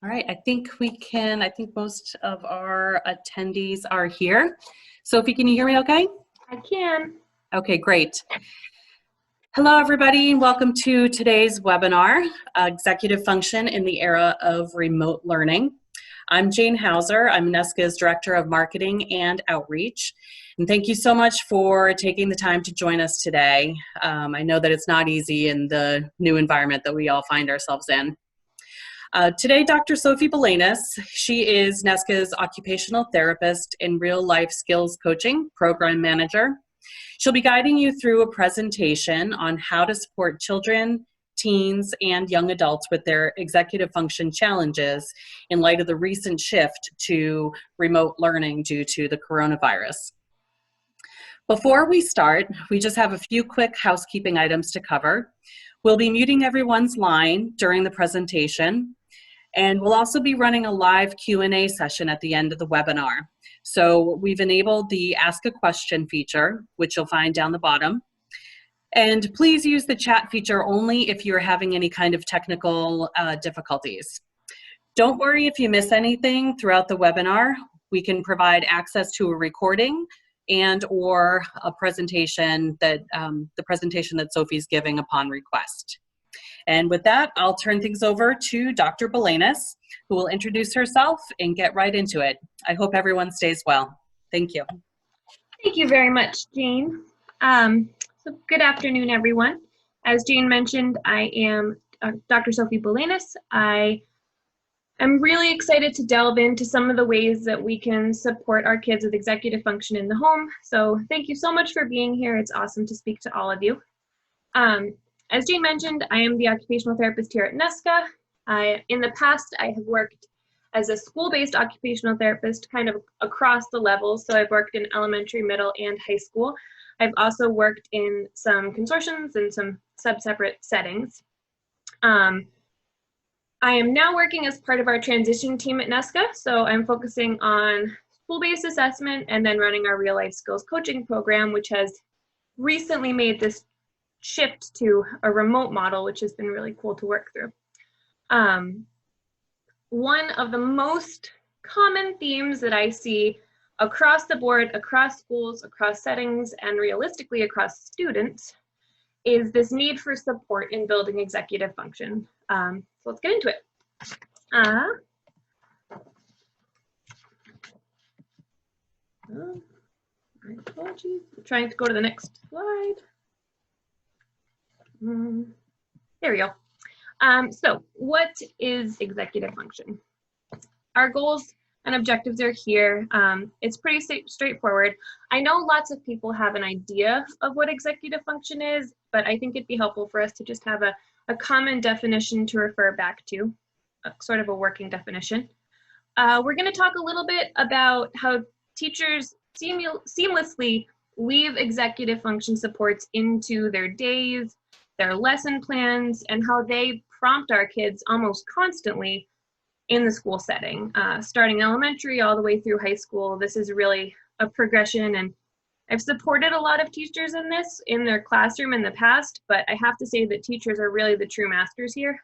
All right, I think most of our attendees are here. Sophie, can you hear me okay? I can. Okay, great. Hello, everybody, and welcome to today's webinar, Executive Function in the Era of Remote Learning. I'm Jane Hauser. I'm NESCA's Director of Marketing and Outreach. And thank you so much for taking the time to join us today. I know that it's not easy in the new environment that we all find ourselves in. Today, Dr. Sophie Bellenis, she is NESCA's Occupational Therapist and Real Life Skills Coaching Program Manager. She'll be guiding you through a presentation on how to support children, teens, and young adults with their executive function challenges in light of the recent shift to remote learning due to the coronavirus. Before we start, we just have a few quick housekeeping items to cover. We'll be muting everyone's line during the presentation, and we'll also be running a live Q&A session at the end of the webinar. So we've enabled the Ask a Question feature, which you'll find down the bottom. And please use the chat feature only if you're having any kind of technical difficulties. Don't worry if you miss anything throughout the webinar. We can provide access to a recording and or a presentation that the presentation that Sophie's giving upon request. And with that, I'll turn things over to Dr. Bellenis, who will introduce herself and get right into it. I hope everyone stays well. Thank you. Thank you very much, Jane. So good afternoon, everyone. As Jane mentioned, I am Dr. Sophie Bellenis. I am really excited to delve into some of the ways that we can support our kids with executive function in the home. So thank you so much for being here. It's awesome to speak to all of you. As Jane mentioned, I am the occupational therapist here at NESCA. In the past, I have worked as a school-based occupational therapist kind of across the levels. So I've worked in elementary, middle, and high school. I've also worked in some consortiums and some sub-separate settings. I am now working as part of our transition team at NESCA. So I'm focusing on school-based assessment and then running our real-life skills coaching program, which has recently made this shift to a remote model, which has been really cool to work through. One of the most common themes that I see across the board, across schools, across settings, and realistically across students is this need for support in building executive function. So let's get into it. My apologies. I'm trying to go to the next slide. There we go. So what is executive function? Our goals and objectives are here. It's pretty straightforward. I know lots of people have an idea of what executive function is, but I think it'd be helpful for us to just have a common definition to refer back to, sort of a working definition. We're going to talk a little bit about how teachers seamlessly weave executive function supports into their days, their lesson plans, and how they prompt our kids almost constantly in the school setting. Starting elementary all the way through high school, this is really a progression, and I've supported a lot of teachers in this in their classroom in the past, but I have to say that teachers are really the true masters here.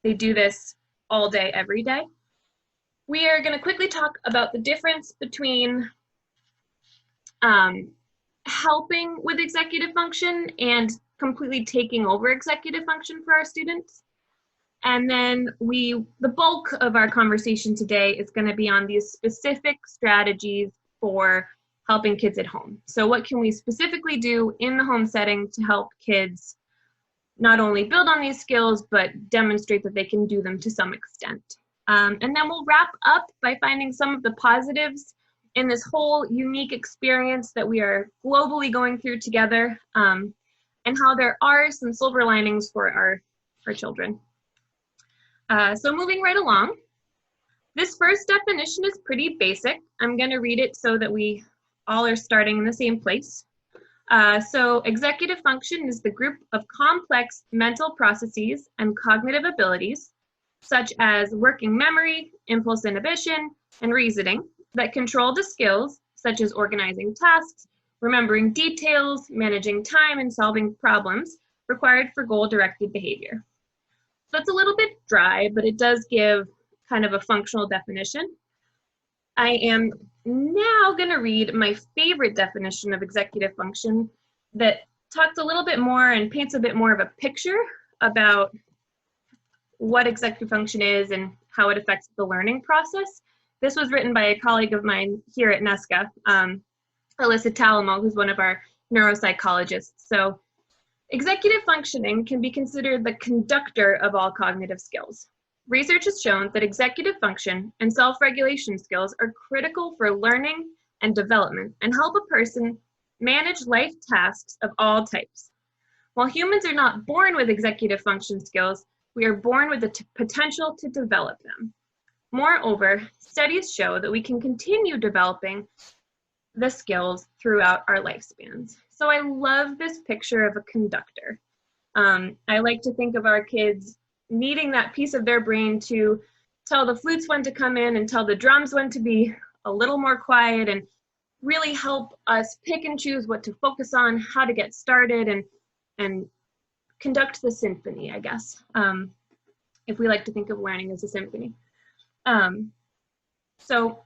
They do this all day, every day. We are going to quickly talk about the difference between helping with executive function and completely taking over executive function for our students. And then the bulk of our conversation today is going to be on these specific strategies for helping kids at home. So what can we specifically do in the home setting to help kids not only build on these skills, but demonstrate that they can do them to some extent. And then we'll wrap up by finding some of the positives in this whole unique experience that we are globally going through together, and how there are some silver linings for our children. So moving right along, this first definition is pretty basic. I'm going to read it so that we all are starting in the same place. So executive function is the group of complex mental processes and cognitive abilities, such as working memory, impulse inhibition, and reasoning, that control the skills, such as organizing tasks, remembering details, managing time, and solving problems required for goal-directed behavior. it's a little bit dry, but it does give kind of a functional definition. I am now going to read my favorite definition of executive function that talks a little bit more and paints a bit more of a picture about what executive function is and how it affects the learning process. This was written by a colleague of mine here at NESCA, Alyssa Talamo, who's one of our neuropsychologists. So executive functioning can be considered the conductor of all cognitive skills. Research has shown that executive function and self-regulation skills are critical for learning and development and help a person manage life tasks of all types. While humans are not born with executive function skills, we are born with the potential to develop them. Moreover, studies show that we can continue developing the skills throughout our lifespans. So I love this picture of a conductor. I like to think of our kids needing that piece of their brain to tell the flutes when to come in and tell the drums when to be a little more quiet, and really help us pick and choose what to focus on, how to get started, and conduct the symphony, I guess, if we like to think of learning as a symphony. So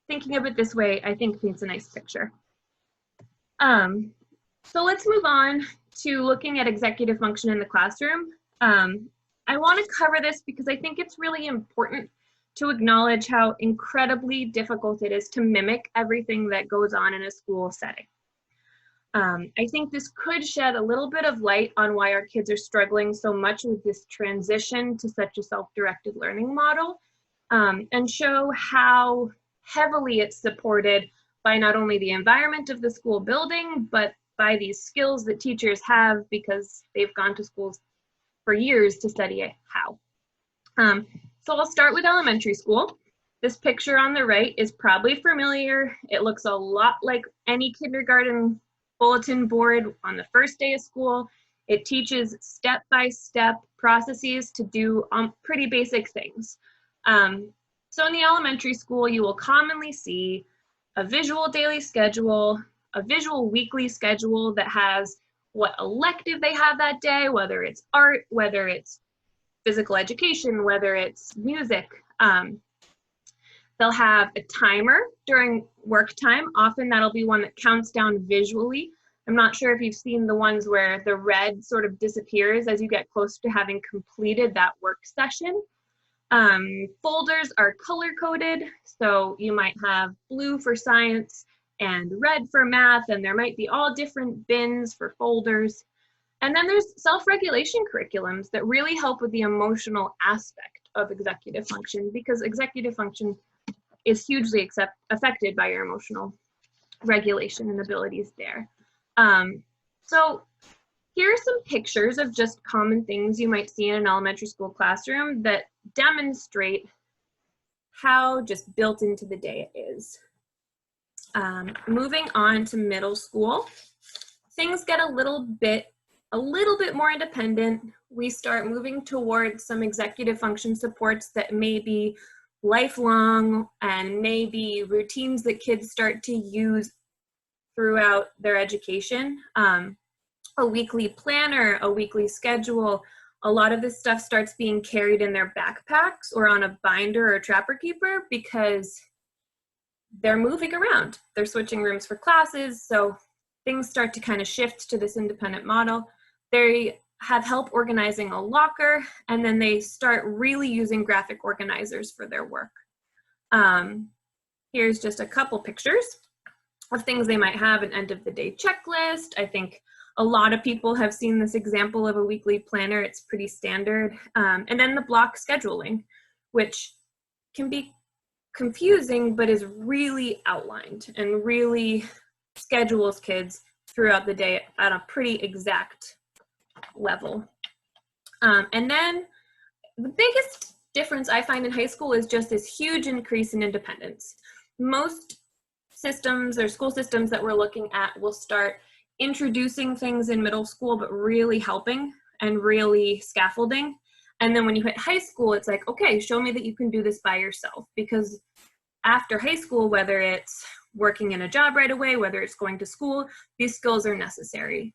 thinking of it this way, I think paints a nice picture. So let's move on to looking at executive function in the classroom. I want to cover this because I think it's really important to acknowledge how incredibly difficult it is to mimic everything that goes on in a school setting. I think this could shed a little bit of light on why our kids are struggling so much with this transition to such a self-directed learning model, and show how heavily it's supported by not only the environment of the school building, but by these skills that teachers have because they've gone to schools for years to study how. So I'll start with elementary school. This picture on the right is probably familiar. It looks a lot like any kindergarten bulletin board on the first day of school. It teaches step-by-step processes to do pretty basic things. So in the elementary school, you will commonly see a visual daily schedule, a visual weekly schedule that has what elective they have that day, whether it's art, whether it's physical education, whether it's music. They'll have a timer during work time. Often that'll be one that counts down visually. I'm not sure if you've seen the ones where the red sort of disappears as you get close to having completed that work session. Folders are color-coded, so you might have blue for science and red for math, and there might be all different bins for folders. And then there's self-regulation curriculums that really help with the emotional aspect of executive function, because executive function is hugely affected by your emotional regulation and abilities there. So here are some pictures of just common things you might see in an elementary school classroom that demonstrate how just built into the day it is. Moving on to middle school, things get a little bit more independent. We start moving towards some executive function supports that may be lifelong and maybe routines that kids start to use throughout their education. A weekly planner, a weekly schedule, a lot of this stuff starts being carried in their backpacks or on a binder or trapper keeper because they're moving around. They're switching rooms for classes, so things start to kind of shift to this independent model. They have help organizing a locker, and then they start really using graphic organizers for their work. Here's just a couple pictures of things they might have, an end of the day checklist. I think a lot of people have seen this example of a weekly planner. It's pretty standard. And then the block scheduling, which can be confusing, but is really outlined and really schedules kids throughout the day at a pretty exact level. And then the biggest difference I find in high school is just this huge increase in independence. Most systems or school systems that we're looking at will start introducing things in middle school, but really helping and really scaffolding. And then when you hit high school, it's like, okay, show me that you can do this by yourself. Because after high school, whether it's working in a job right away, whether it's going to school, these skills are necessary.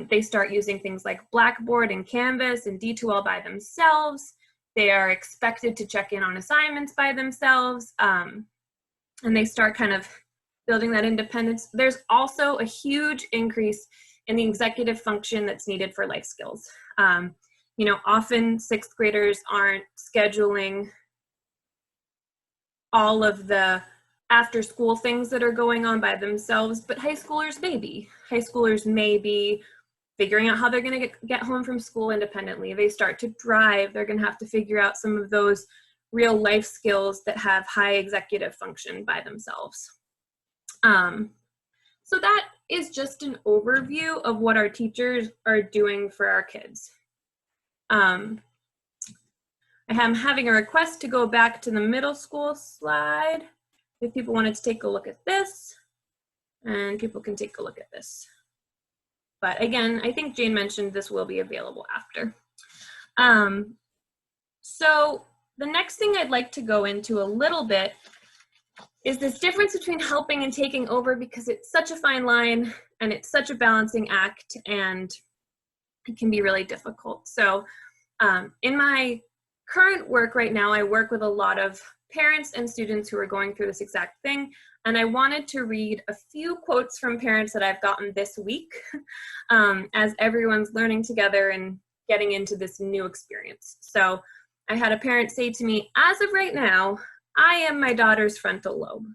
They start using things like Blackboard and Canvas and D2L by themselves. They are expected to check in on assignments by themselves. And they start kind of building that independence. There's also a huge increase in the executive function that's needed for life skills. You know, often sixth graders aren't scheduling all of the after school things that are going on by themselves, but high schoolers may be. High schoolers may be figuring out how they're going to get home from school independently. They start to drive. They're going to have to figure out some of those real life skills that have high executive function by themselves. So that is just an overview of what our teachers are doing for our kids. I am having a request to go back to the middle school slide. If people wanted to take a look at this, and people can take a look at this. But again, I think Jane mentioned this will be available after. So the next thing I'd like to go into a little bit is this difference between helping and taking over, because it's such a fine line and it's such a balancing act and it can be really difficult. So in my current work right now, I work with a lot of parents and students who are going through this exact thing. And I wanted to read a few quotes from parents that I've gotten this week as everyone's learning together and getting into this new experience. So I had a parent say to me, as of right now, I am my daughter's frontal lobe.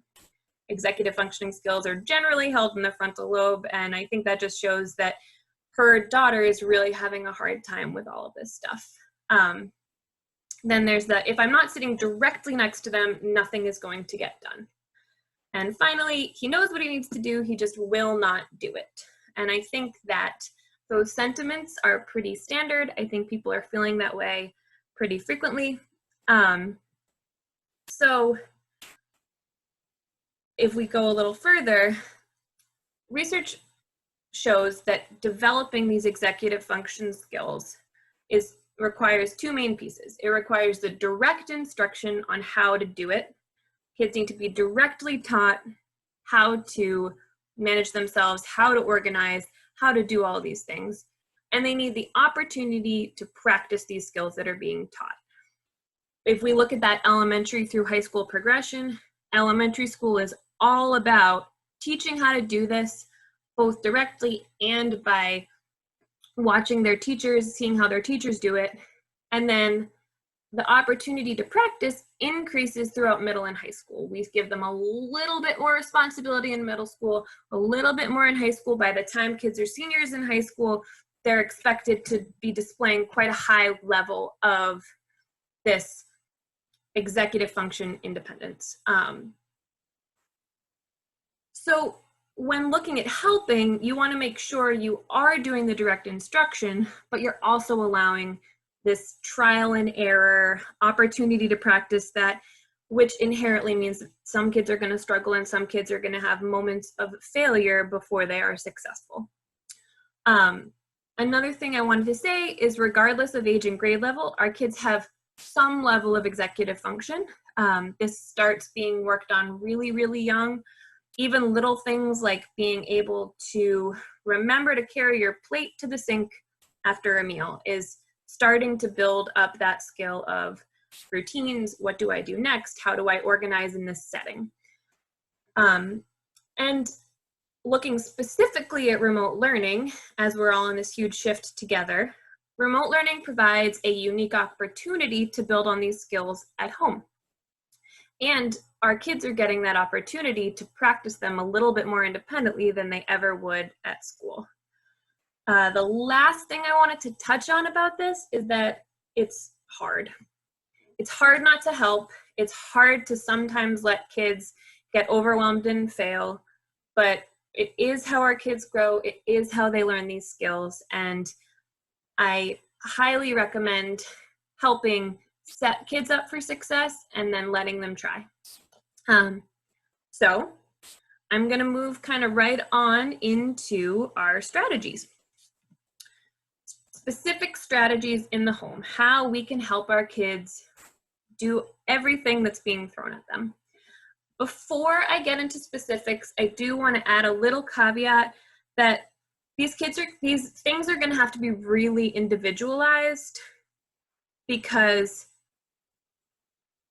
Executive functioning skills are generally held in the frontal lobe, and I think that just shows that her daughter is really having a hard time with all of this stuff. Then there's the, if I'm not sitting directly next to them, nothing is going to get done. And finally, he knows what he needs to do, he just will not do it. And I think that those sentiments are pretty standard. I think people are feeling that way pretty frequently. So if we go a little further, research shows that developing these executive function skills requires two main pieces. It requires the direct instruction on how to do it. Kids need to be directly taught how to manage themselves, how to organize, how to do all these things. And they need the opportunity to practice these skills that are being taught. If we look at that elementary through high school progression, elementary school is all about teaching how to do this, both directly and by watching their teachers, seeing how their teachers do it. And then the opportunity to practice increases throughout middle and high school. We give them a little bit more responsibility in middle school, a little bit more in high school. By the time kids are seniors in high school, they're expected to be displaying quite a high level of this executive function independence. So when looking at helping, you want to make sure you are doing the direct instruction, but you're also allowing this trial and error opportunity to practice that, which inherently means that some kids are going to struggle and some kids are going to have moments of failure before they are successful. Another thing I wanted to say is, regardless of age and grade level, our kids have some level of executive function. This starts being worked on really, really young. Even little things like being able to remember to carry your plate to the sink after a meal is starting to build up that skill of routines. What do I do next? How do I organize in this setting? And looking specifically at remote learning, as we're all in this huge shift together, remote learning provides a unique opportunity to build on these skills at home. And our kids are getting that opportunity to practice them a little bit more independently than they ever would at school. The last thing I wanted to touch on about this is that it's hard. It's hard not to help. It's hard to sometimes let kids get overwhelmed and fail, but it is how our kids grow. It is how they learn these skills. And I highly recommend helping set kids up for success and then letting them try. So I'm going to move kind of right on into our strategies. Specific strategies in the home, how we can help our kids do everything that's being thrown at them. Before I get into specifics, I do want to add a little caveat that these things are going to have to be really individualized because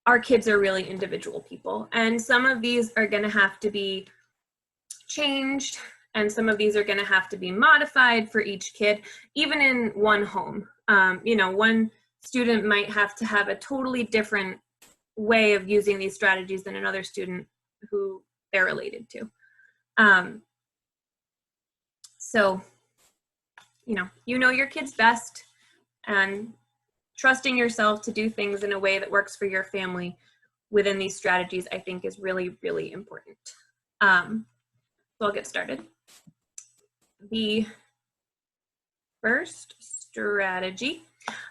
our kids are really individual people. And some of these are going to have to be changed, and some of these are going to have to be modified for each kid, even in one home. One student might have to have a totally different way of using these strategies than another student who they're related to. So, you know your kids best, and trusting yourself to do things in a way that works for your family within these strategies, I think, is really, really important. So I'll get started. The first strategy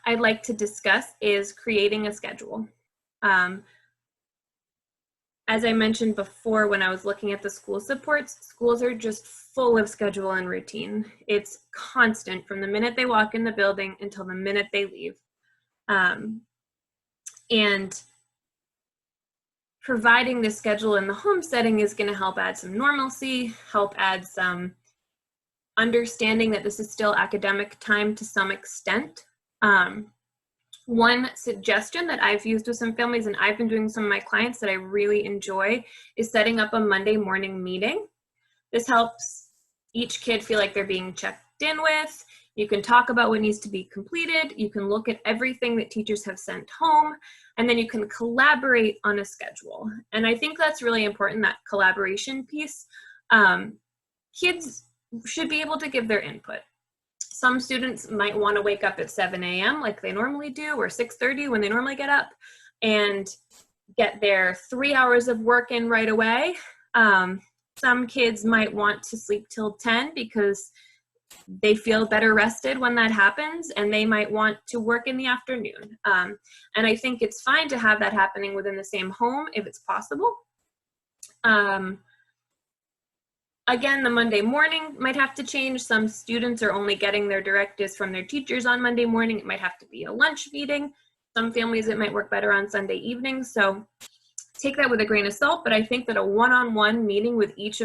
I'd like to discuss is creating a schedule. As I mentioned before, when I was looking at the school supports, schools are just full of schedule and routine. It's constant from the minute they walk in the building until the minute they leave. And providing this schedule in the home setting is going to help add some normalcy, help add some understanding that this is still academic time to some extent. One suggestion that I've used with some families, and I've been doing some of my clients that I really enjoy, is setting up a Monday morning meeting. This helps each kid feel like they're being checked in with. You can talk about what needs to be completed. You can look at everything that teachers have sent home, and then you can collaborate on a schedule. And I think that's really important, that collaboration piece. Kids should be able to give their input. Some students might want to wake up at 7 a.m. like they normally do, or 6:30 when they normally get up, and get their 3 hours of work in right away. Some kids might want to sleep till 10 because they feel better rested when that happens, and they might want to work in the afternoon. And I think it's fine to have that happening within the same home if it's possible. Again, the Monday morning might have to change. Some students are only getting their directives from their teachers on Monday morning. It might have to be a lunch meeting. Some families, it might work better on Sunday evening. So take that with a grain of salt, but I think that a one-on-one meeting with each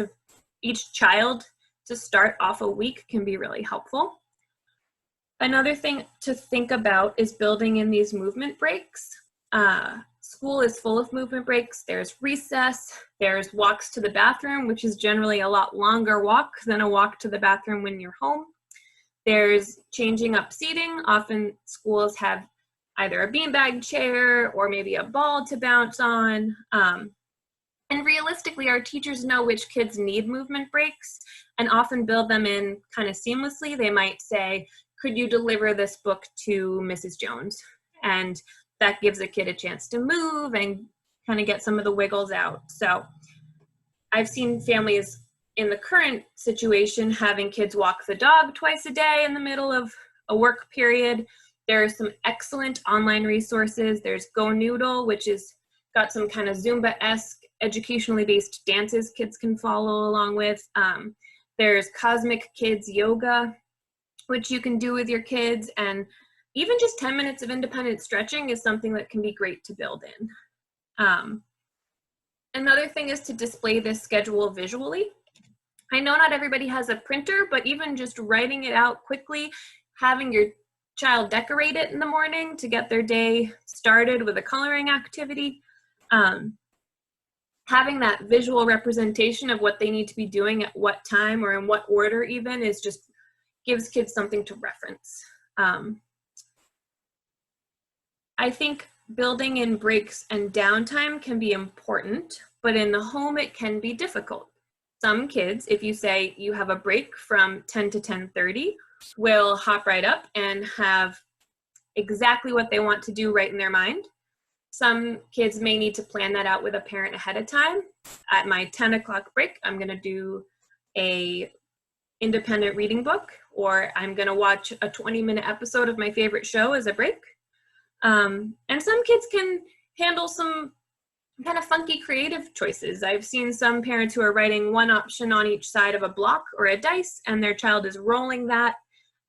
child to start off a week can be really helpful. Another thing to think about is building in these movement breaks. School is full of movement breaks. There's recess, there's walks to the bathroom, which is generally a lot longer walk than a walk to the bathroom when you're home. There's changing up seating. Often schools have either a beanbag chair or maybe a ball to bounce on. And realistically, our teachers know which kids need movement breaks and often build them in kind of seamlessly. They might say, could you deliver this book to Mrs. Jones? And that gives a kid a chance to move and kind of get some of the wiggles out. So I've seen families in the current situation having kids walk the dog twice a day in the middle of a work period. There are some excellent online resources. There's Go Noodle, which is got some kind of Zumba-esque educationally based dances kids can follow along with. There's Cosmic Kids Yoga, which you can do with your kids, and even just 10 minutes of independent stretching is something that can be great to build in. Another thing is to display this schedule visually. I know not everybody has a printer, but even just writing it out quickly, having your child decorate it in the morning to get their day started with a coloring activity, having that visual representation of what they need to be doing at what time or in what order even is just gives kids something to reference. I think building in breaks and downtime can be important, but in the home it can be difficult. Some kids, if you say you have a break from 10 to 10:30, will hop right up and have exactly what they want to do right in their mind. Some kids may need to plan that out with a parent ahead of time. At my 10 o'clock break, I'm going to do a independent reading book, or I'm going to watch a 20-minute episode of my favorite show as a break. And some kids can handle some kind of funky creative choices. I've seen some parents who are writing one option on each side of a block or a dice, and their child is rolling that,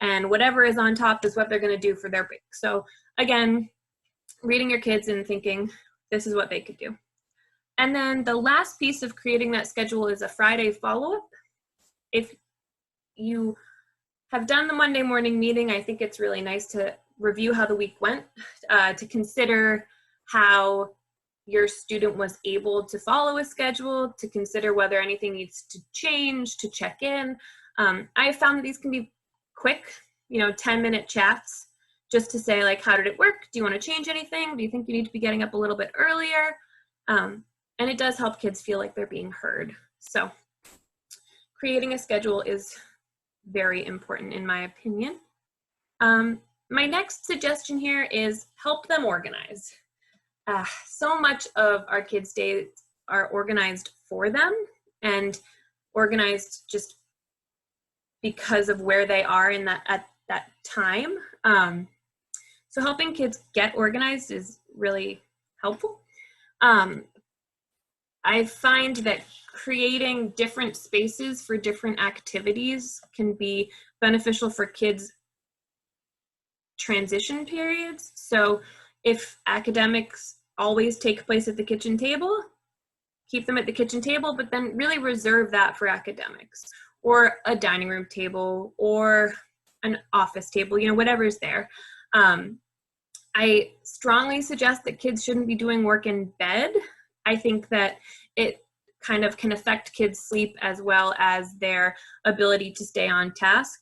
and whatever is on top is what they're going to do for their break. So again, reading your kids and thinking this is what they could do. And then the last piece of creating that schedule is a Friday follow-up. If you have done the Monday morning meeting, I think it's really nice to review how the week went, to consider how your student was able to follow a schedule, to consider whether anything needs to change, to check in. I found these can be quick, 10-minute chats, just to say, like, how did it work? Do you want to change anything? Do you think you need to be getting up a little bit earlier? And it does help kids feel like they're being heard. So creating a schedule is very important in my opinion. My next suggestion here is help them organize. So much of our kids' days are organized for them and organized just because of where they are in at that time. So helping kids get organized is really helpful. I find that creating different spaces for different activities can be beneficial for kids' transition periods. So if academics always take place at the kitchen table, keep them at the kitchen table, but then really reserve that for academics, or a dining room table, or an office table, whatever's there. I strongly suggest that kids shouldn't be doing work in bed. I think that it kind of can affect kids' sleep as well as their ability to stay on task.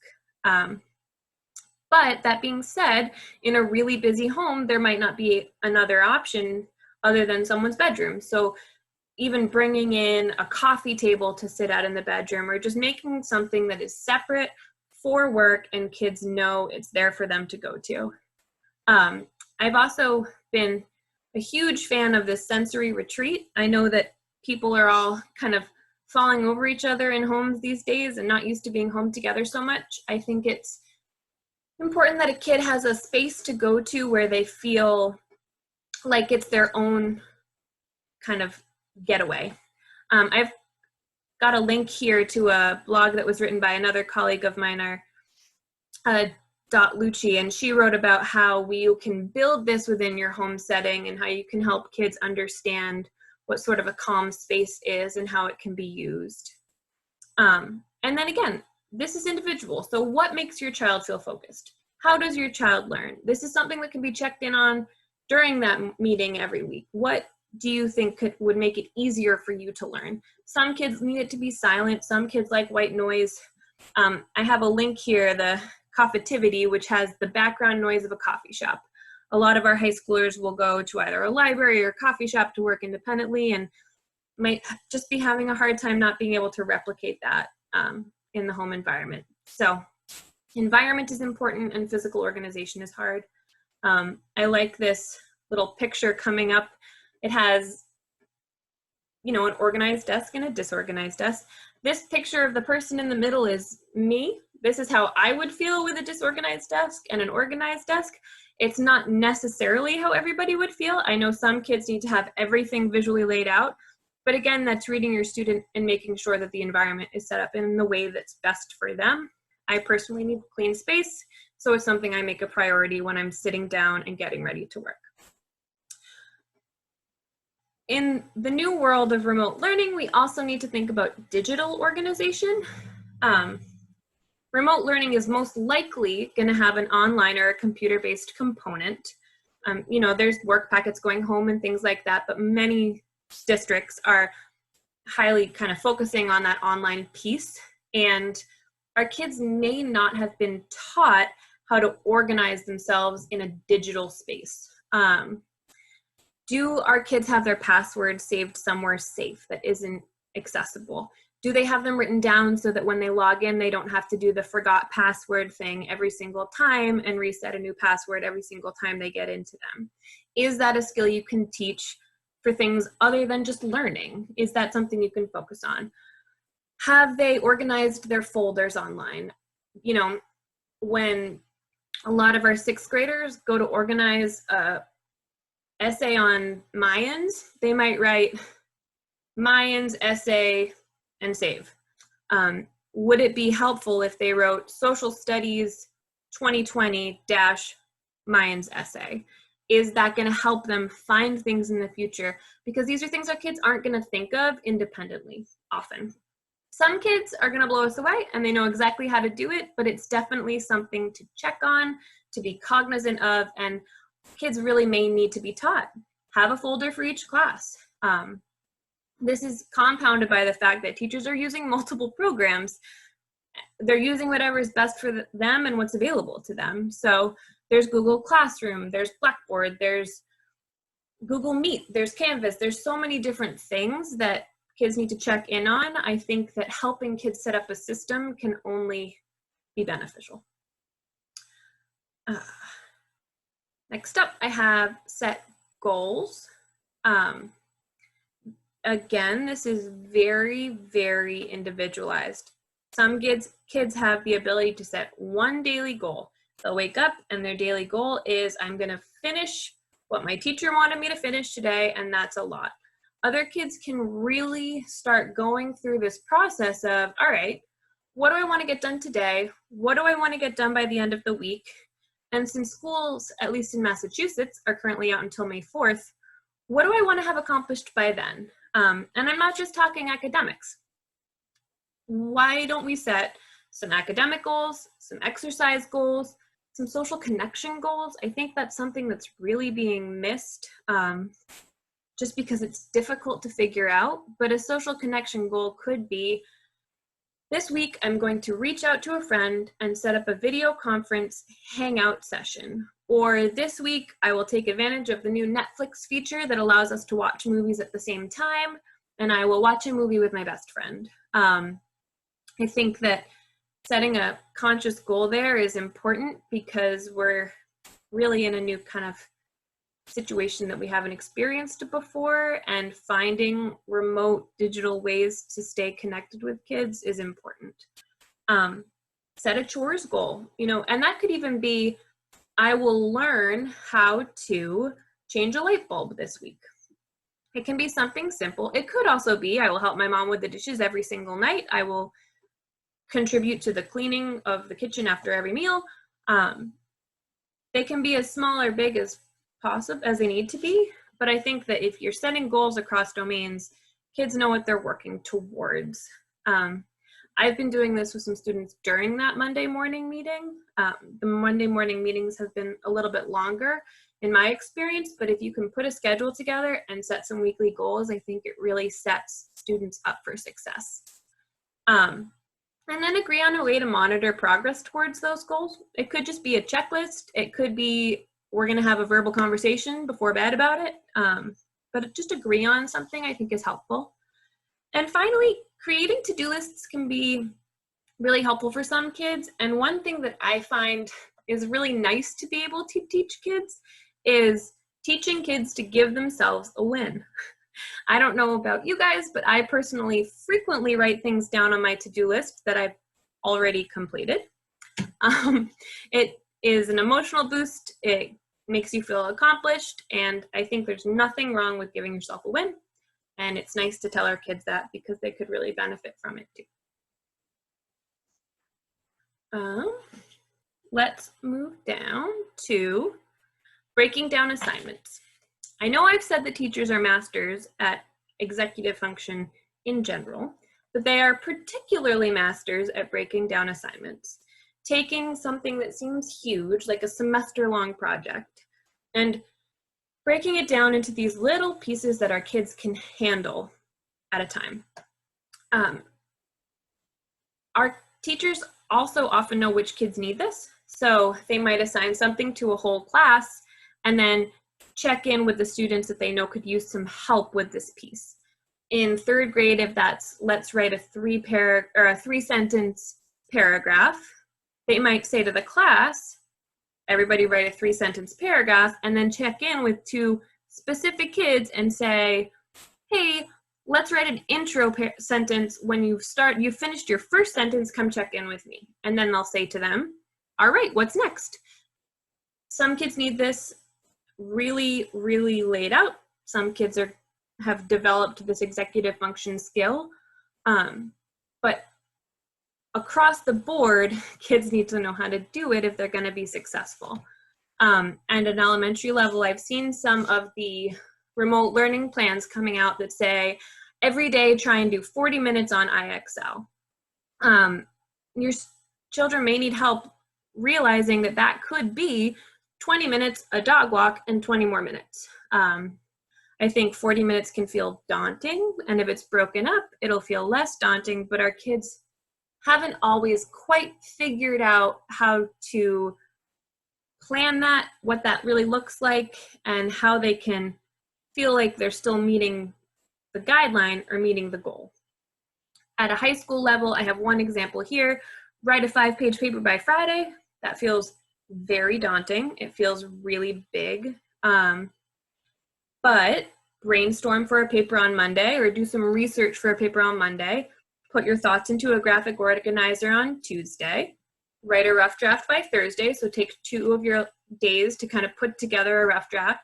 But that being said, in a really busy home, there might not be another option other than someone's bedroom. So even bringing in a coffee table to sit at in the bedroom, or just making something that is separate for work and kids know it's there for them to go to. I've also been a huge fan of this sensory retreat. I know that people are all kind of falling over each other in homes these days and not used to being home together so much. I think it's important that a kid has a space to go to where they feel like it's their own kind of getaway. I've got a link here to a blog that was written by another colleague of mine, Dot Lucci, and she wrote about how you can build this within your home setting and how you can help kids understand what sort of a calm space is and how it can be used. And then again, this is individual. So what makes your child feel focused? How does your child learn? This is something that can be checked in on during that meeting every week. What do you think would make it easier for you to learn? Some kids need it to be silent. Some kids like white noise. I have a link here, the Coffeetivity, which has the background noise of a coffee shop. A lot of our high schoolers will go to either a library or coffee shop to work independently and might just be having a hard time not being able to replicate that in the home environment. So environment is important and physical organization is hard. I like this little picture coming up. It has, an organized desk and a disorganized desk. This picture of the person in the middle is me. This is how I would feel with a disorganized desk and an organized desk. It's not necessarily how everybody would feel. I know some kids need to have everything visually laid out, but again, that's reading your student and making sure that the environment is set up in the way that's best for them. I personally need clean space, so it's something I make a priority when I'm sitting down and getting ready to work. In the new world of remote learning, we also need to think about digital organization. Remote learning is most likely going to have an online or a computer-based component. There's work packets going home and things like that, but many districts are highly kind of focusing on that online piece, and our kids may not have been taught how to organize themselves in a digital space. Do our kids have their passwords saved somewhere safe that isn't accessible? Do they have them written down so that when they log in, they don't have to do the forgot password thing every single time and reset a new password every single time they get into them? Is that a skill you can teach for things other than just learning? Is that something you can focus on? Have they organized their folders online? When a lot of our sixth graders go to organize a essay on Mayans, they might write Mayans essay and save. Would it be helpful if they wrote social studies 2020-Mayans essay? Is that going to help them find things in the future? Because these are things our kids aren't going to think of independently often. Some kids are going to blow us away and they know exactly how to do it, but it's definitely something to check on, to be cognizant of, and kids really may need to be taught. Have a folder for each class. This is compounded by the fact that teachers are using multiple programs. They're using whatever is best for them and what's available to them. So there's Google Classroom, there's Blackboard, there's Google Meet, there's Canvas. There's so many different things that kids need to check in on. I think that helping kids set up a system can only be beneficial. Next up, I have set goals. Again, this is very, very individualized. Some kids have the ability to set one daily goal. They'll wake up and their daily goal is, I'm going to finish what my teacher wanted me to finish today, and that's a lot. Other kids can really start going through this process of, all right, what do I want to get done today? What do I want to get done by the end of the week? And since schools, at least in Massachusetts, are currently out until May 4th, what do I want to have accomplished by then? And I'm not just talking academics. Why don't we set some academic goals, some exercise goals, some social connection goals? I think that's something that's really being missed just because it's difficult to figure out. But a social connection goal could be, this week I'm going to reach out to a friend and set up a video conference hangout session. Or this week I will take advantage of the new Netflix feature that allows us to watch movies at the same time, and I will watch a movie with my best friend. I think that setting a conscious goal there is important because we're really in a new kind of situation that we haven't experienced before, and finding remote digital ways to stay connected with kids is important. Set a chores goal, and that could even be, I will learn how to change a light bulb this week. It can be something simple. It could also be, I will help my mom with the dishes every single night. I will contribute to the cleaning of the kitchen after every meal. They can be as small or big as possible as they need to be, but I think that if you're setting goals across domains, kids know what they're working towards. I've been doing this with some students during that Monday morning meeting. The Monday morning meetings have been a little bit longer in my experience, but if you can put a schedule together and set some weekly goals, I think it really sets students up for success. And then agree on a way to monitor progress towards those goals. It could just be a checklist. It could be, we're going to have a verbal conversation before bed about it. But just agree on something, I think, is helpful. And finally, creating to-do lists can be really helpful for some kids. And one thing that I find is really nice to be able to teach kids is teaching kids to give themselves a win. I don't know about you guys, but I personally frequently write things down on my to-do list that I've already completed. It is an emotional boost. It makes you feel accomplished, and I think there's nothing wrong with giving yourself a win. And it's nice to tell our kids that because they could really benefit from it too. Let's move down to breaking down assignments. I know I've said that teachers are masters at executive function in general, but they are particularly masters at breaking down assignments. Taking something that seems huge, like a semester-long project, and breaking it down into these little pieces that our kids can handle at a time. Our teachers also often know which kids need this, so they might assign something to a whole class and then check in with the students that they know could use some help with this piece. In third grade, if that's, let's write a three-sentence paragraph, they might say to the class, everybody write a 3-sentence paragraph, and then check in with 2 specific kids and say, hey, let's write an intro sentence. When you finished your first sentence, come check in with me. And then they'll say to them, all right, what's next? Some kids need this really, really laid out. Some kids have developed this executive function skill, but across the board, kids need to know how to do it if they're going to be successful. And at elementary level, I've seen some of the remote learning plans coming out that say, every day try and do 40 minutes on IXL. Your children may need help realizing that that could be 20 minutes, a dog walk, and 20 more minutes. I think 40 minutes can feel daunting, and if it's broken up, it'll feel less daunting, but our kids haven't always quite figured out how to plan that, what that really looks like, and how they can feel like they're still meeting the guideline or meeting the goal. At a high school level, I have one example here. Write a 5-page paper by Friday. That feels very daunting. It feels really big. But brainstorm for a paper on Monday, or do some research for a paper on Monday. Put your thoughts into a graphic organizer on Tuesday. Write a rough draft by Thursday. So take 2 of your days to kind of put together a rough draft.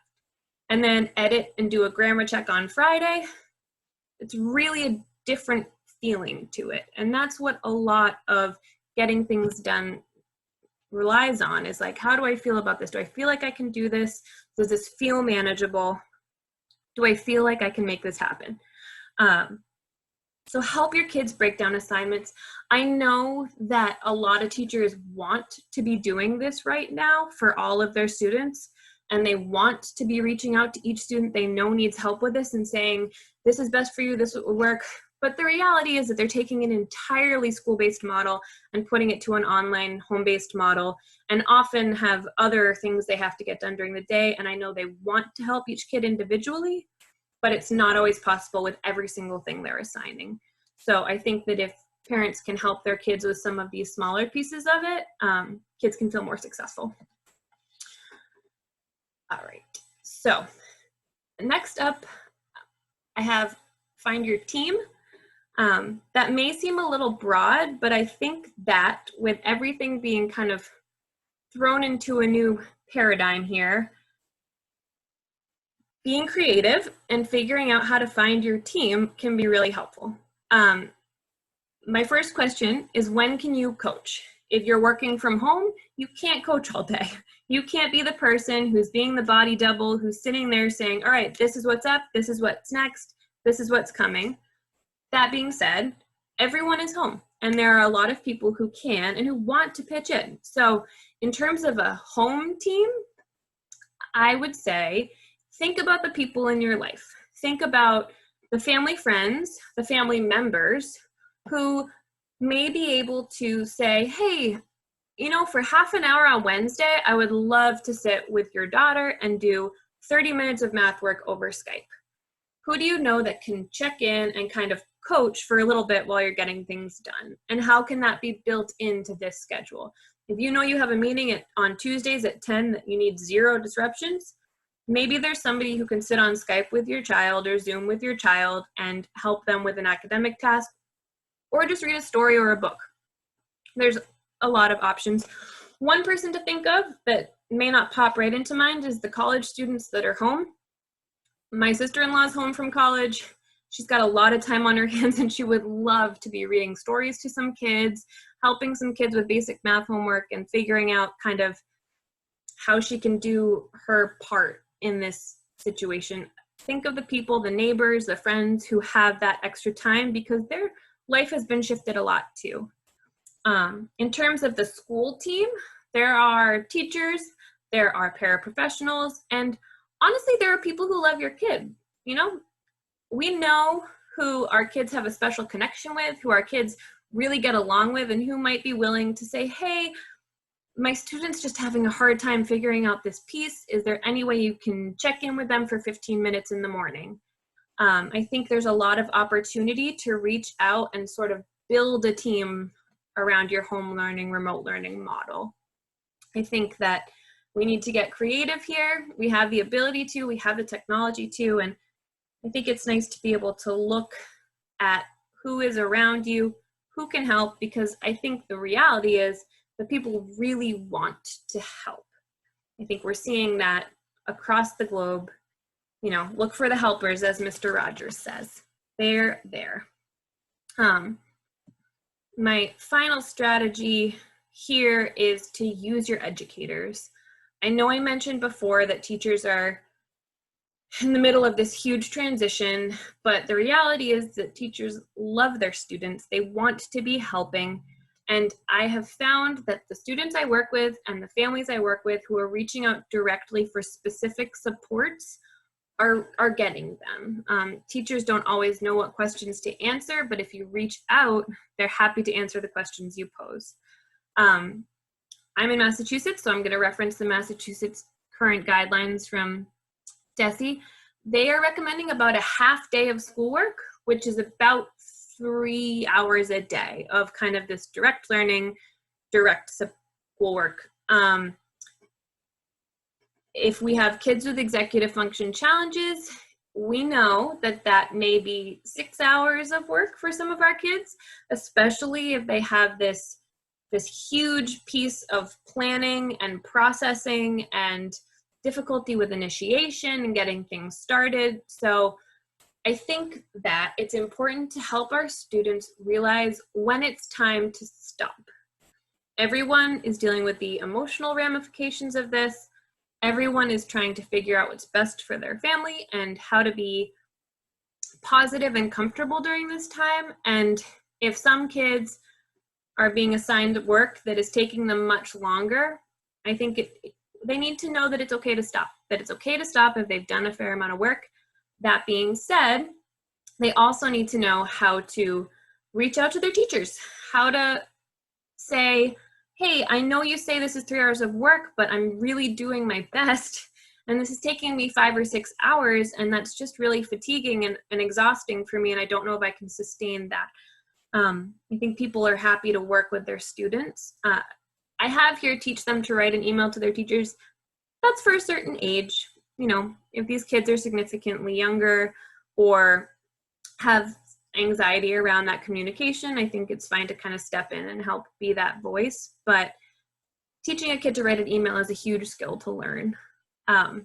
And then edit and do a grammar check on Friday. It's really a different feeling to it. And that's what a lot of getting things done relies on, is like, how do I feel about this? Do I feel like I can do this? Does this feel manageable? Do I feel like I can make this happen? So help your kids break down assignments. I know that a lot of teachers want to be doing this right now for all of their students, and they want to be reaching out to each student they know needs help with this and saying, this is best for you, this will work. But the reality is that they're taking an entirely school-based model and putting it to an online home-based model, and often have other things they have to get done during the day. And I know they want to help each kid individually, but it's not always possible with every single thing they're assigning. So I think that if parents can help their kids with some of these smaller pieces of it, kids can feel more successful. All right, so next up, I have find your team. That may seem a little broad, but I think that with everything being kind of thrown into a new paradigm here, being creative and figuring out how to find your team can be really helpful. My first question is, when can you coach? If you're working from home, you can't coach all day. You can't be the person who's being the body double, who's sitting there saying, all right, this is what's up, this is what's next, this is what's coming. That being said, everyone is home, and there are a lot of people who can and who want to pitch in. So in terms of a home team, I would say, think about the people in your life. Think about the family friends, the family members who may be able to say, hey, you know, for half an hour on Wednesday, I would love to sit with your daughter and do 30 minutes of math work over Skype. Who do you know that can check in and kind of coach for a little bit while you're getting things done? And how can that be built into this schedule? If you know you have a meeting on Tuesdays at 10 that you need 0 disruptions, maybe there's somebody who can sit on Skype with your child or Zoom with your child and help them with an academic task, or just read a story or a book. There's a lot of options. One person to think of that may not pop right into mind is the college students that are home. My sister-in-law is home from college. She's got a lot of time on her hands, and she would love to be reading stories to some kids, helping some kids with basic math homework, and figuring out kind of how she can do her part in this situation. Think of the people, the neighbors, the friends who have that extra time, because their life has been shifted a lot too. In terms of the school team, there are teachers, there are paraprofessionals, and honestly, there are people who love your kid. You know, we know who our kids have a special connection with, who our kids really get along with, and who might be willing to say, hey, my student's just having a hard time figuring out this piece. Is there any way you can check in with them for 15 minutes in the morning? I think there's a lot of opportunity to reach out and sort of build a team around your home learning, remote learning model. I think that we need to get creative here. We have the ability to, we have the technology to, and I think it's nice to be able to look at who is around you, who can help, because I think the reality is that people really want to help. I think we're seeing that across the globe. You know, look for the helpers, as Mr. Rogers says. They're there. My final strategy here is to use your educators. I know I mentioned before that teachers are in the middle of this huge transition, but the reality is that teachers love their students. They want to be helping. And I have found that the students I work with and the families I work with who are reaching out directly for specific supports are getting them. Teachers don't always know what questions to answer, but if you reach out, they're happy to answer the questions you pose. I'm in Massachusetts, so I'm going to reference the Massachusetts current guidelines from DESE. They are recommending about a half day of schoolwork, which is about 3 hours a day of kind of this direct learning, direct schoolwork. If we have kids with executive function challenges, we know that that may be 6 hours of work for some of our kids, especially if they have this huge piece of planning and processing and difficulty with initiation and getting things started. So I think that it's important to help our students realize when it's time to stop. Everyone is dealing with the emotional ramifications of this. Everyone is trying to figure out what's best for their family and how to be positive and comfortable during this time. And if some kids are being assigned work that is taking them much longer, I think they need to know that it's okay to stop, that it's okay to stop if they've done a fair amount of work. That being said, they also need to know how to reach out to their teachers, how to say, hey, I know you say this is 3 hours of work, but I'm really doing my best. And this is taking me 5 or 6 hours, and that's just really fatiguing and exhausting for me, and I don't know if I can sustain that. I think people are happy to work with their students. I have here teach them to write an email to their teachers. That's for a certain age. You know, if these kids are significantly younger or have anxiety around that communication, I think it's fine to kind of step in and help be that voice. But teaching a kid to write an email is a huge skill to learn. I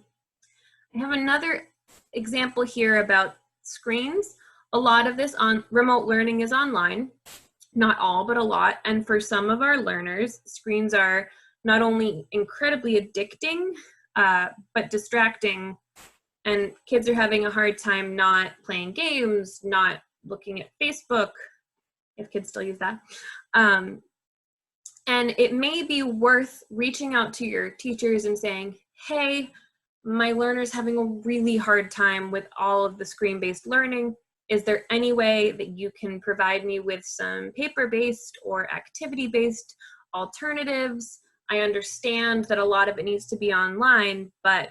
have another example here about screens. A lot of this on remote learning is online, not all, but a lot. And for some of our learners, screens are not only incredibly addicting, but distracting. And kids are having a hard time not playing games, not looking at Facebook, if kids still use that. And it may be worth reaching out to your teachers and saying, hey, my learner's having a really hard time with all of the screen-based learning. Is there any way that you can provide me with some paper-based or activity-based alternatives? I understand that a lot of it needs to be online, but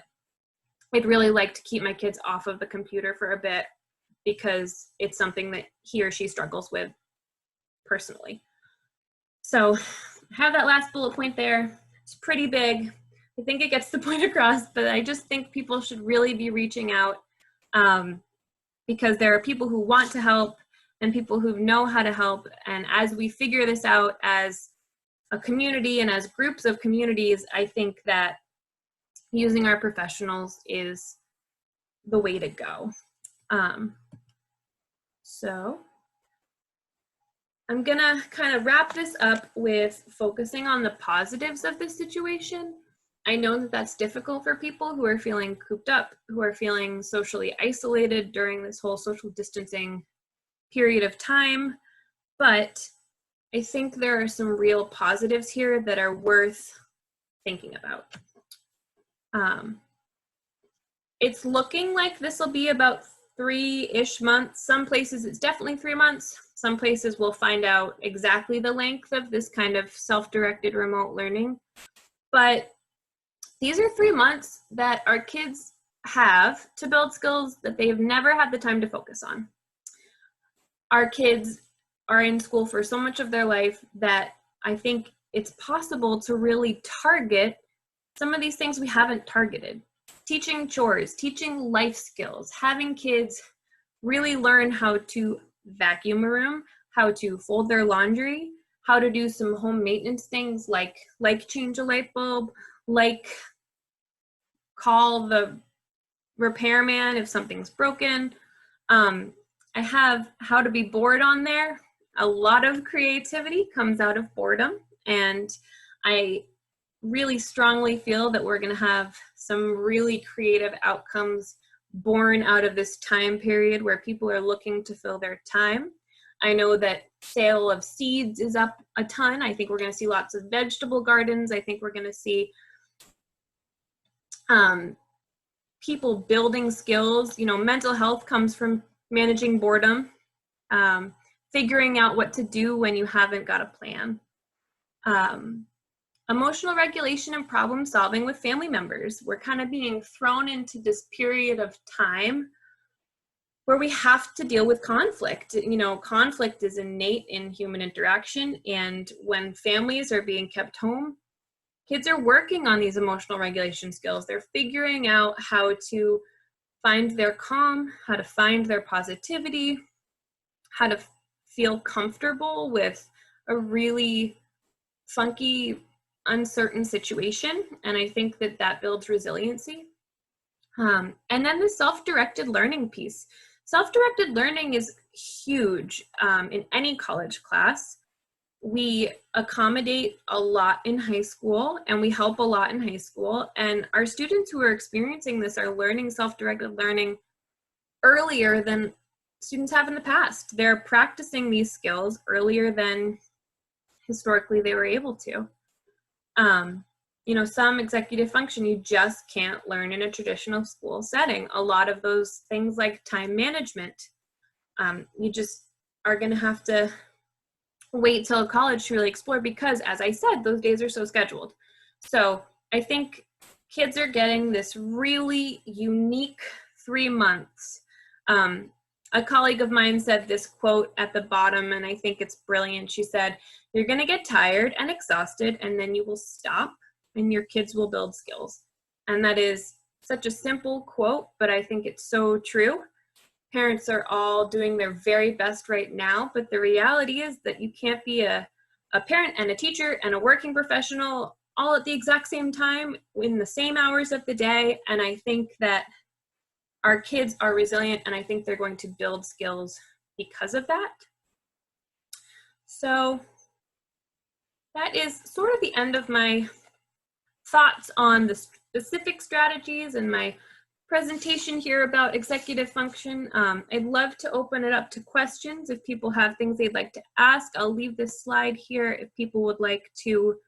I'd really like to keep my kids off of the computer for a bit because it's something that he or she struggles with personally. So I have that last bullet point there. It's pretty big. I think it gets the point across, but I just think people should really be reaching out because there are people who want to help and people who know how to help. And as we figure this out as a community and as groups of communities, I think that using our professionals is the way to go. So I'm gonna kind of wrap this up with focusing on the positives of this situation. I know that that's difficult for people who are feeling cooped up, who are feeling socially isolated during this whole social distancing period of time, but I think there are some real positives here that are worth thinking about. It's looking like this will be about 3-ish months. Some places it's definitely 3 months. Some places we'll find out exactly the length of this kind of self-directed remote learning. But these are 3 months that our kids have to build skills that they have never had the time to focus on. Our kids are in school for so much of their life that I think it's possible to really target some of these things we haven't targeted. Teaching chores, teaching life skills, having kids really learn how to vacuum a room, how to fold their laundry, how to do some home maintenance things like change a light bulb, like call the repairman if something's broken. I have how to be bored on there. A lot of creativity comes out of boredom, and I really strongly feel that we're going to have some really creative outcomes born out of this time period where people are looking to fill their time. I know that sale of seeds is up a ton. I think we're going to see lots of vegetable gardens. I think we're going to see people building skills. You know, mental health comes from managing boredom, figuring out what to do when you haven't got a plan. Emotional regulation and problem solving with family members. We're kind of being thrown into this period of time where we have to deal with conflict. You know, conflict is innate in human interaction, and when families are being kept home, kids are working on these emotional regulation skills. They're figuring out how to find their calm, how to find their positivity, how to feel comfortable with a really funky, uncertain situation. And I think that that builds resiliency. And then the self-directed learning piece. Self-directed learning is huge in any college class. We accommodate a lot in high school, and we help a lot in high school. And our students who are experiencing this are learning self-directed learning earlier than students have in the past. They're practicing these skills earlier than historically they were able to. You know, some executive function you just can't learn in a traditional school setting. A lot of those things like time management, you just are going to have to wait till college to really explore, because as I said, those days are so scheduled. So I think kids are getting this really unique 3 months. A colleague of mine said this quote at the bottom, and I think it's brilliant. She said, "You're going to get tired and exhausted, and then you will stop, and your kids will build skills." And that is such a simple quote, but I think it's so true. Parents are all doing their very best right now, but the reality is that you can't be a parent and a teacher and a working professional all at the exact same time in the same hours of the day. And I think that our kids are resilient, and I think they're going to build skills because of that. So that is sort of the end of my thoughts on the specific strategies and my presentation here about executive function. I'd love to open it up to questions if people have things they'd like to ask. I'll leave this slide here if people would like to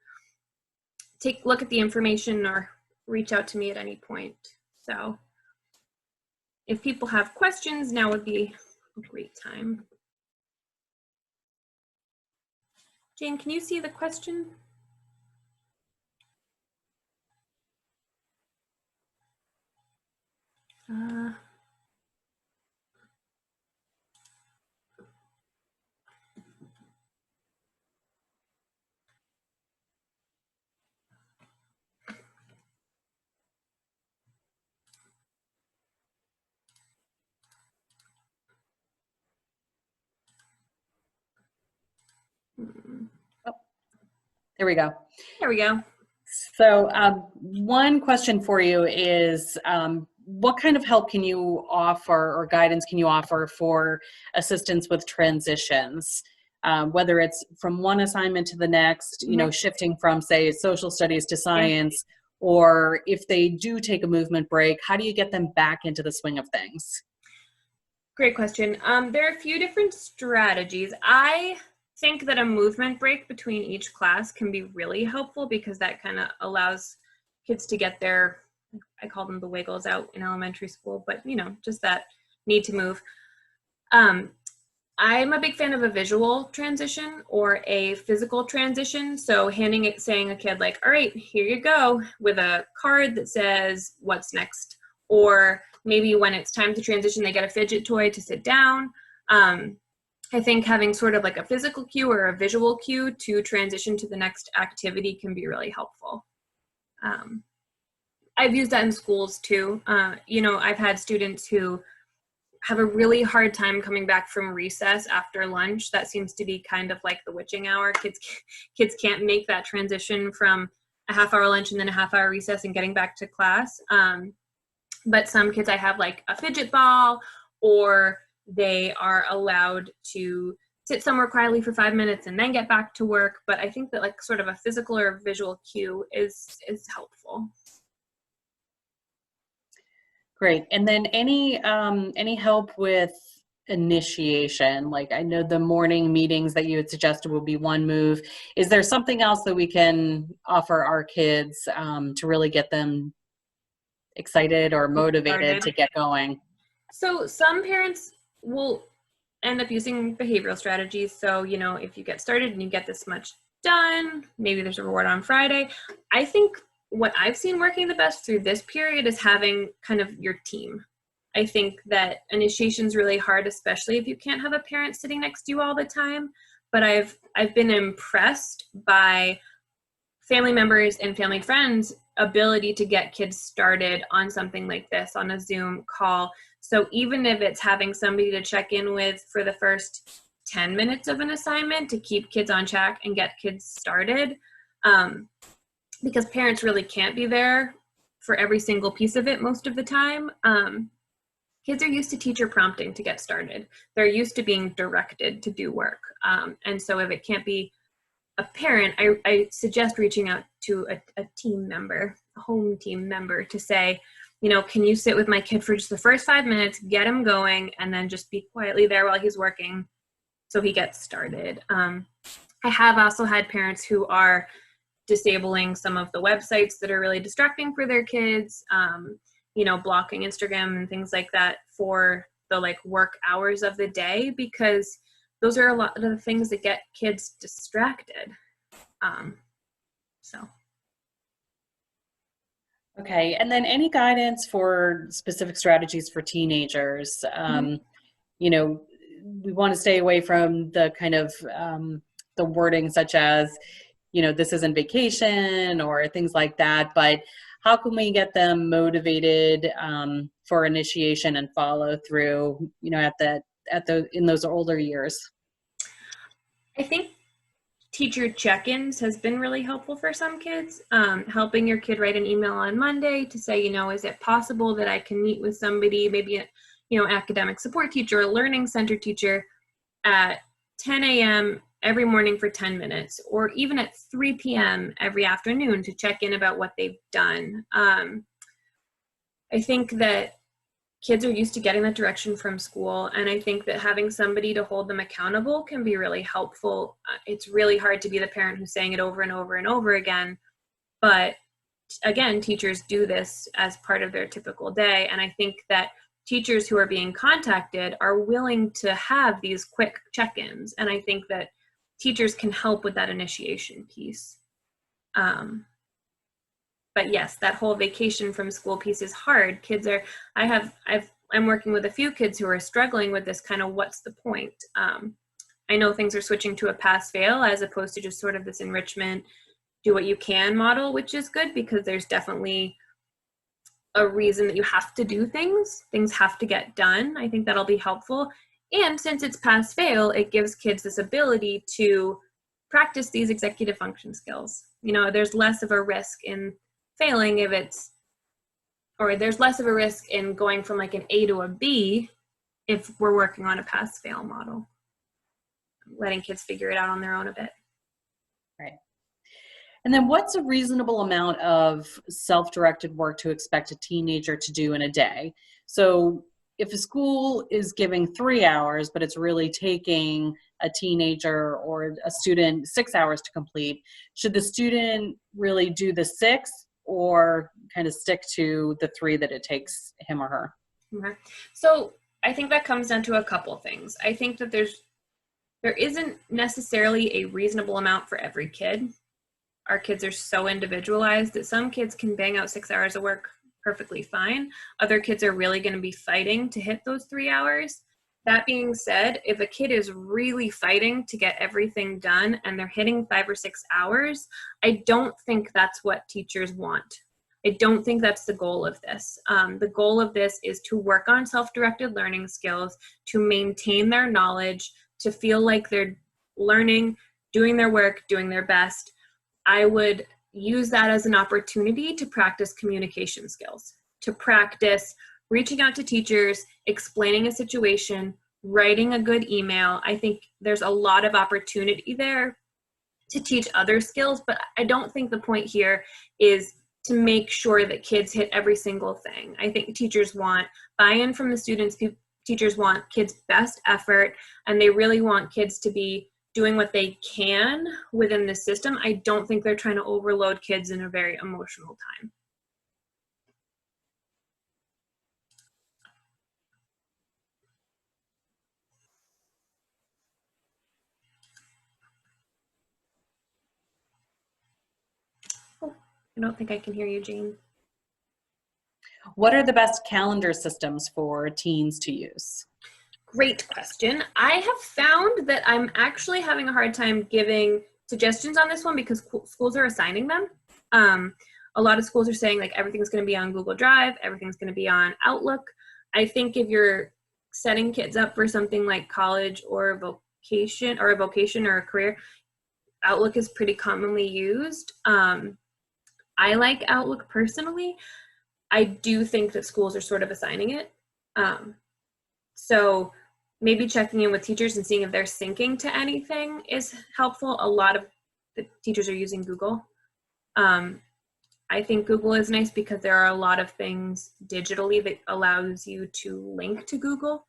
take a look at the information or reach out to me at any point. So if people have questions, now would be a great time. Jane, can you see the question? Oh, there we go. There we go. So one question for you is, what kind of help can you offer or guidance can you offer for assistance with transitions? Whether it's from one assignment to the next, you know, shifting from, say, social studies to science, or if they do take a movement break, how do you get them back into the swing of things? Great question. There are a few different strategies. I think that a movement break between each class can be really helpful, because that kind of allows kids to get their, I call them the wiggles out in elementary school, but you know, just that need to move. I'm a big fan of a visual transition or a physical transition. So saying a kid like, all right, here you go, with a card that says what's next. Or maybe when it's time to transition, they get a fidget toy to sit down. I think having sort of like a physical cue or a visual cue to transition to the next activity can be really helpful. I've used that in schools too. You know, I've had students who have a really hard time coming back from recess after lunch. That seems to be kind of like the witching hour. Kids can't make that transition from a half-hour lunch and then a half-hour recess and getting back to class. But some kids I have like a fidget ball, or they are allowed to sit somewhere quietly for 5 minutes and then get back to work. But I think that like sort of a physical or visual cue is helpful. Great. And then any help with initiation? Like I know the morning meetings that you had suggested would be one move. Is there something else that we can offer our kids to really get them excited or motivated to get going? So some parents will end up using behavioral strategies. So, if you get started and you get this much done, maybe there's a reward on Friday. I think what I've seen working the best through this period is having kind of your team. I think that initiation is really hard, especially if you can't have a parent sitting next to you all the time. But I've been impressed by family members and family friends' ability to get kids started on something like this, on a Zoom call. So even if it's having somebody to check in with for the first 10 minutes of an assignment to keep kids on track and get kids started, because parents really can't be there for every single piece of it most of the time. Kids are used to teacher prompting to get started. They're used to being directed to do work. And so if it can't be a parent, I suggest reaching out to a team member, a home team member, to say, can you sit with my kid for just the first 5 minutes, get him going, and then just be quietly there while he's working so he gets started. I have also had parents who are disabling some of the websites that are really distracting for their kids, blocking Instagram and things like that for the work hours of the day, because those are a lot of the things that get kids distracted. Okay, and then any guidance for specific strategies for teenagers? We want to stay away from the kind of the wording such as, this isn't vacation or things like that, but how can we get them motivated for initiation and follow through, in those older years? I think teacher check-ins has been really helpful for some kids. Helping your kid write an email on Monday to say, is it possible that I can meet with somebody, maybe academic support teacher, a learning center teacher, at 10 a.m. every morning for 10 minutes, or even at 3 p.m. every afternoon to check in about what they've done. I think that kids are used to getting that direction from school, and I think that having somebody to hold them accountable can be really helpful. It's really hard to be the parent who's saying it over and over and over again, but again, teachers do this as part of their typical day, and I think that teachers who are being contacted are willing to have these quick check-ins, and I think that teachers can help with that initiation piece. But yes, that whole vacation from school piece is hard. I'm working with a few kids who are struggling with this kind of what's the point. I know things are switching to a pass-fail as opposed to just sort of this enrichment, do what you can model, which is good because there's definitely a reason that you have to do things. Things have to get done. I think that'll be helpful. And since it's pass-fail, it gives kids this ability to practice these executive function skills. There's less of a risk in failing there's less of a risk in going from an A to a B if we're working on a pass-fail model, letting kids figure it out on their own a bit. Right. And then what's a reasonable amount of self-directed work to expect a teenager to do in a day? So if a school is giving 3 hours, but it's really taking a teenager or a student 6 hours to complete, should the student really do the 6 or kind of stick to the 3 that it takes him or her? Okay. So I think that comes down to a couple things. I think that there isn't necessarily a reasonable amount for every kid. Our kids are so individualized that some kids can bang out 6 hours of work perfectly fine. Other kids are really going to be fighting to hit those 3 hours. That being said, if a kid is really fighting to get everything done and they're hitting 5 or 6 hours, I don't think that's what teachers want. I don't think that's the goal of this. The goal of this is to work on self-directed learning skills, to maintain their knowledge, to feel like they're learning, doing their work, doing their best. I would use that as an opportunity to practice communication skills, to practice reaching out to teachers, explaining a situation, writing a good email. I think there's a lot of opportunity there to teach other skills, but I don't think the point here is to make sure that kids hit every single thing. I think teachers want buy-in from the students. Teachers want kids' best effort, and they really want kids to be doing what they can within the system. I don't think they're trying to overload kids in a very emotional time. Oh, I don't think I can hear you, Jane. What are the best calendar systems for teens to use? Great question. I have found that I'm actually having a hard time giving suggestions on this one because schools are assigning them. A lot of schools are saying like everything's going to be on Google Drive, everything's going to be on Outlook. I think if you're setting kids up for something like college or vocation or a career, Outlook is pretty commonly used. I like Outlook personally. I do think that schools are sort of assigning it. So maybe checking in with teachers and seeing if they're syncing to anything is helpful. A lot of the teachers are using Google. I think Google is nice because there are a lot of things digitally that allows you to link to Google.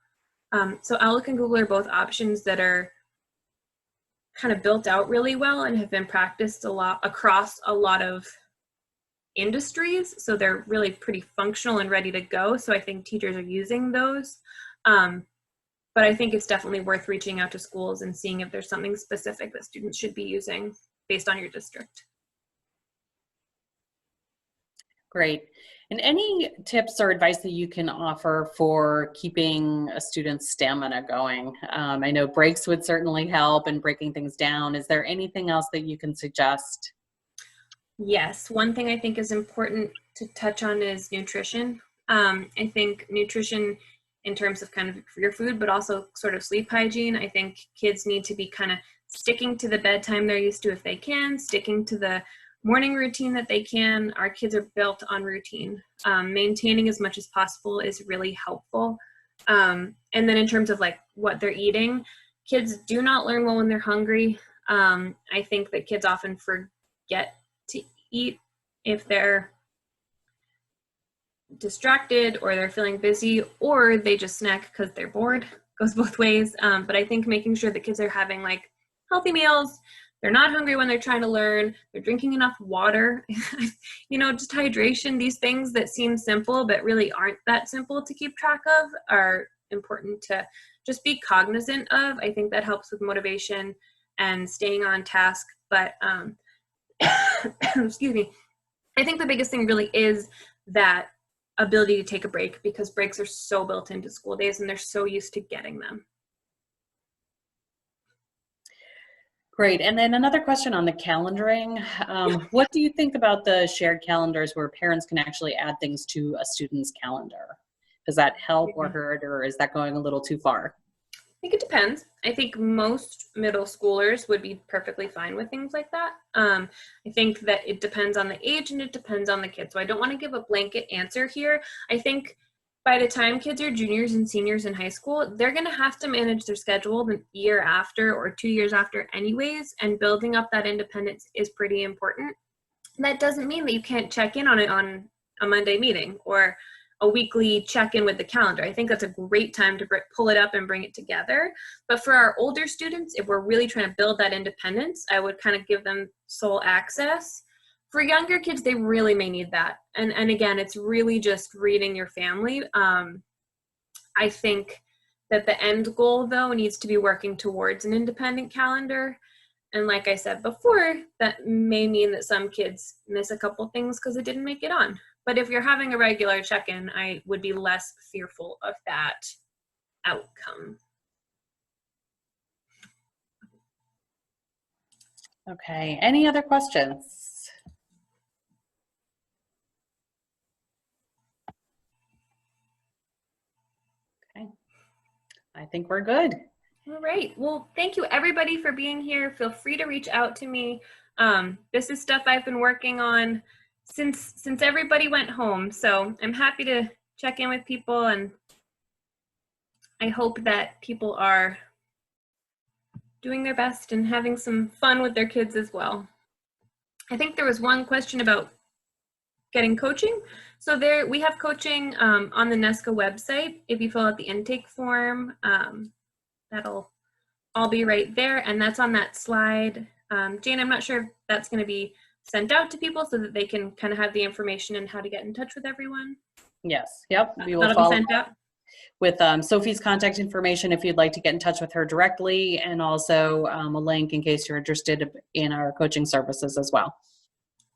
So Outlook and Google are both options that are kind of built out really well and have been practiced a lot across a lot of industries. So they're really pretty functional and ready to go. So I think teachers are using those. But I think it's definitely worth reaching out to schools and seeing if there's something specific that students should be using based on your district. Great. And any tips or advice that you can offer for keeping a student's stamina going? I know breaks would certainly help and breaking things down. Is there anything else that you can suggest? Yes, one thing I think is important to touch on is nutrition. I think nutrition in terms of kind of your food, but also sort of sleep hygiene. I think kids need to be kind of sticking to the bedtime they're used to if they can, sticking to the morning routine that they can. Our kids are built on routine. Maintaining as much as possible is really helpful. And then in terms of like what they're eating, kids do not learn well when they're hungry. I think that kids often forget to eat if they're distracted or they're feeling busy, or they just snack because they're bored. Goes both ways. But I think making sure that kids are having like healthy meals, they're not hungry when they're trying to learn, they're drinking enough water, just hydration, these things that seem simple but really aren't that simple to keep track of are important to just be cognizant of. I think that helps with motivation and staying on task. But excuse me, I think the biggest thing really is that ability to take a break, because breaks are so built into school days and they're so used to getting them. Great. And then another question on the calendaring. What do you think about the shared calendars where parents can actually add things to a student's calendar? Does that help or hurt, or is that going a little too far? I think it depends. I think most middle schoolers would be perfectly fine with things like that. I think that it depends on the age and it depends on the kid. So I don't want to give a blanket answer here. I think by the time kids are juniors and seniors in high school, they're going to have to manage their schedule the year after or 2 years after anyways, and building up that independence is pretty important. That doesn't mean that you can't check in on it on a Monday meeting or a weekly check-in with the calendar. I think that's a great time to pull it up and bring it together. But for our older students, if we're really trying to build that independence, I would kind of give them sole access. For younger kids, they really may need that. And again, it's really just reading your family. I think that the end goal, though, needs to be working towards an independent calendar. And like I said before, that may mean that some kids miss a couple things because it didn't make it on. But if you're having a regular check-in, I would be less fearful of that outcome. Okay. Any other questions? Okay. I think we're good. All right. Well, thank you everybody for being here. Feel free to reach out to me. This is stuff I've been working on since everybody went home. So I'm happy to check in with people, and I hope that people are doing their best and having some fun with their kids as well. I think there was one question about getting coaching. So there we have coaching on the NESCA website. If you fill out the intake form, that'll all be right there, and that's on that slide. Jane, I'm not sure if that's going to be sent out to people so that they can kind of have the information and how to get in touch with everyone. Yes, yep, we will That'll be follow sent out with Sophie's contact information if you'd like to get in touch with her directly, and also a link in case you're interested in our coaching services as well.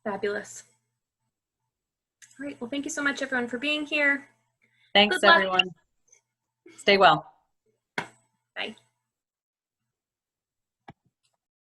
Fabulous. All right, well, thank you so much, everyone, for being here. Thanks, everyone. Stay well. Bye.